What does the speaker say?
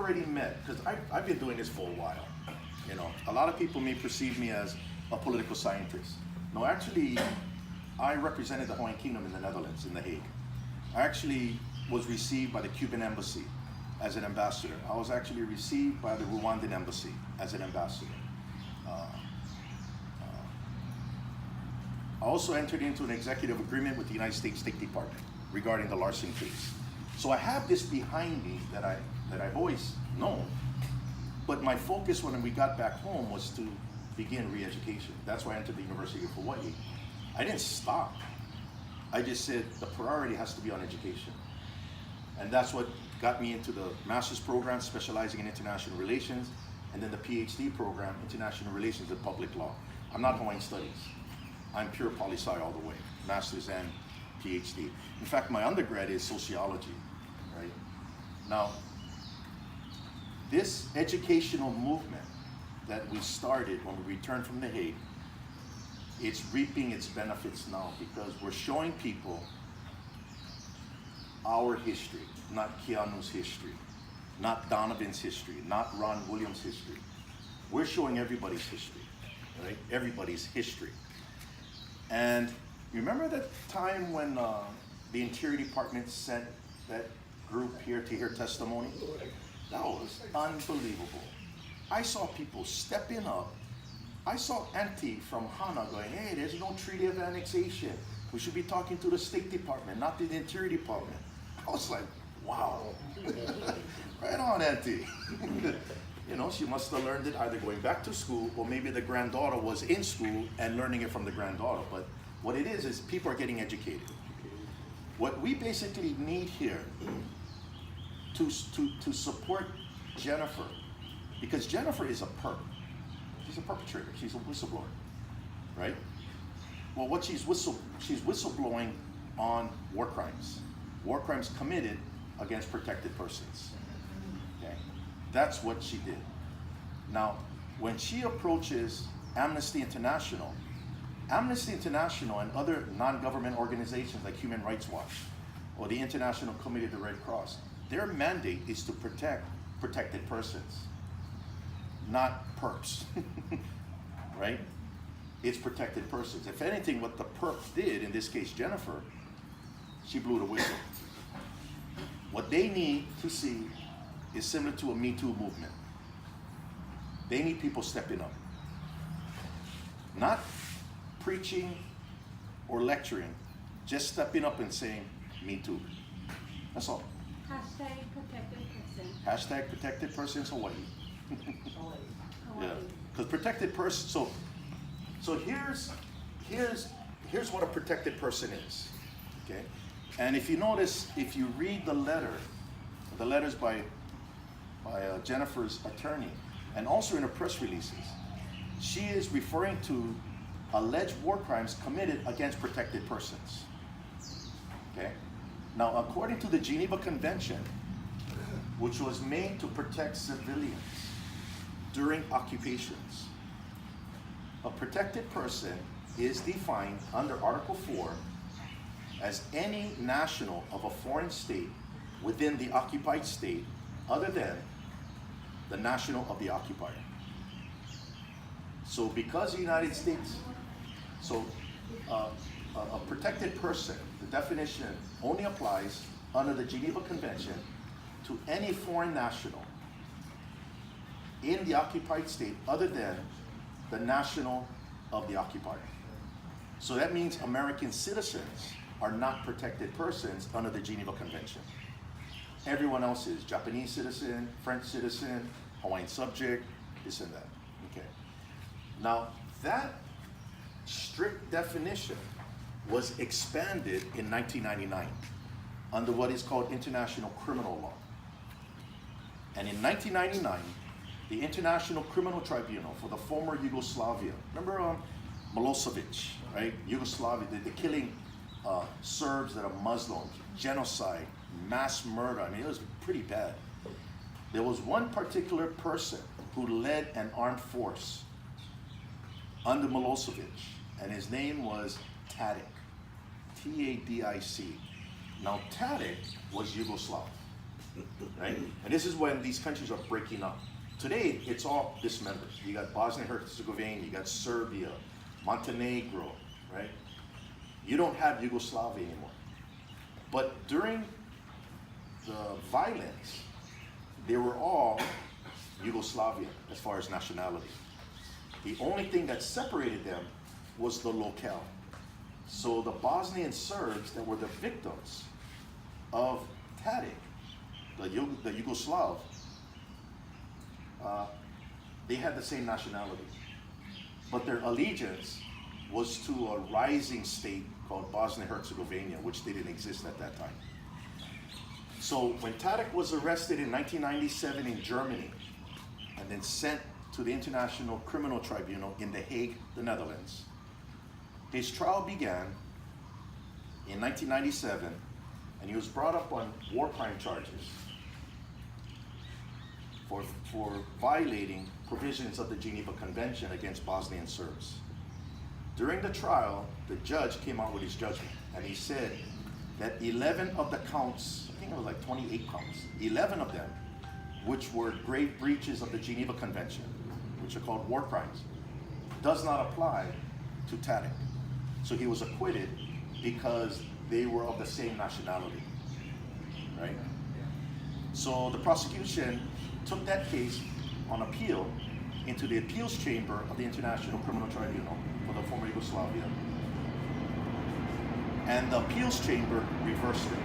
already met, because I've been doing this for a while. You know, a lot of people may perceive me as a political scientist. No, actually, I represented the Hawaiian Kingdom in the Netherlands, in The Hague. I actually was received by the Cuban embassy as an ambassador. I was actually received by the Rwandan embassy as an ambassador. I also entered into an executive agreement with the United States State Department regarding the Larson case. So I have this behind me that I've always known, but my focus when we got back home was to begin re-education. That's why I entered the University of Hawaii. I didn't stop. I just said the priority has to be on education. And that's what got me into the master's program specializing in international relations, and then the PhD program, international relations and public law. I'm not Hawaiian studies. I'm pure poli-sci all the way, master's and PhD. In fact, my undergrad is sociology, right? Now, this educational movement that we started when we returned from The Hague, it's reaping its benefits now because we're showing people our history, not Keanu's history, not Donovan's history, not Ron Williams' history. We're showing everybody's history, right? Everybody's history. And you remember that time when the Interior Department sent that group here to hear testimony? That was unbelievable. I saw people stepping up. I saw Auntie from Hana going, hey, there's no treaty of annexation. We should be talking to the State Department, not to the Interior Department. I was like, wow. Right on, Auntie. You know, she must have learned it either going back to school or maybe the granddaughter was in school and learning it from the granddaughter. But what it is people are getting educated. What we basically need here to support Jennifer, because Jennifer is a perp. She's a perpetrator. She's a whistleblower, right? Well, what she's whistleblowing on war crimes committed against protected persons. Okay, that's what she did. Now, when she approaches Amnesty International and other non-government organizations like Human Rights Watch or the International Committee of the Red Cross, their mandate is to protect protected persons, not perps, right? It's protected persons. If anything, what the perp did, in this case Jennifer, she blew the whistle. What they need to see is similar to a Me Too movement. They need people stepping up. Not preaching or lecturing, just stepping up and saying, Me Too. That's all. Hashtag protected person. Hashtag protected persons Hawaii. Hawaii. Yeah, because protected person, so here's what a protected person is, okay? And if you notice, if you read the letters by Jennifer's attorney, and also in her press releases, she is referring to alleged war crimes committed against protected persons, okay? Now, according to the Geneva Convention, which was made to protect civilians during occupations, a protected person is defined under Article 4 as any national of a foreign state within the occupied state other than the national of the occupier. So because the United States, a protected person, the definition only applies under the Geneva Convention to any foreign national in the occupied state other than the national of the occupier. So that means American citizens are not protected persons under the Geneva Convention. Everyone else is Japanese citizen, French citizen, Hawaiian subject, this and that. Okay. Now, that strict definition was expanded in 1999 under what is called international criminal law. And in 1999, the International Criminal Tribunal for the former Yugoslavia, remember Milosevic, right? Yugoslavia, the killing Serbs that are Muslims, genocide, mass murder. I mean, it was pretty bad. There was one particular person who led an armed force under Milosevic, and his name was Tadic, T-A-D-I-C. Now, Tadic was Yugoslav. right? And this is when these countries are breaking up. Today, it's all dismembered. You got Bosnia and Herzegovina, you got Serbia, Montenegro, right? You don't have Yugoslavia anymore. But during the violence, they were all Yugoslavian as far as nationality. The only thing that separated them was the locale. So the Bosnian Serbs that were the victims of Tadic, the Yugoslav, they had the same nationality. But their allegiance was to a rising state called Bosnia-Herzegovina, which didn't exist at that time. So when Tadic was arrested in 1997 in Germany and then sent to the International Criminal Tribunal in The Hague, the Netherlands, his trial began in 1997 and he was brought up on war crime charges for violating provisions of the Geneva Convention against Bosnian Serbs. During the trial, the judge came out with his judgment, and he said that 11 of the counts, I think it was like 28 counts, 11 of them, which were grave breaches of the Geneva Convention, which are called war crimes, does not apply to Tadic. So he was acquitted because they were of the same nationality, right? So the prosecution took that case on appeal into the appeals chamber of the International Criminal Tribunal for the former Yugoslavia. And the appeals chamber reversed it.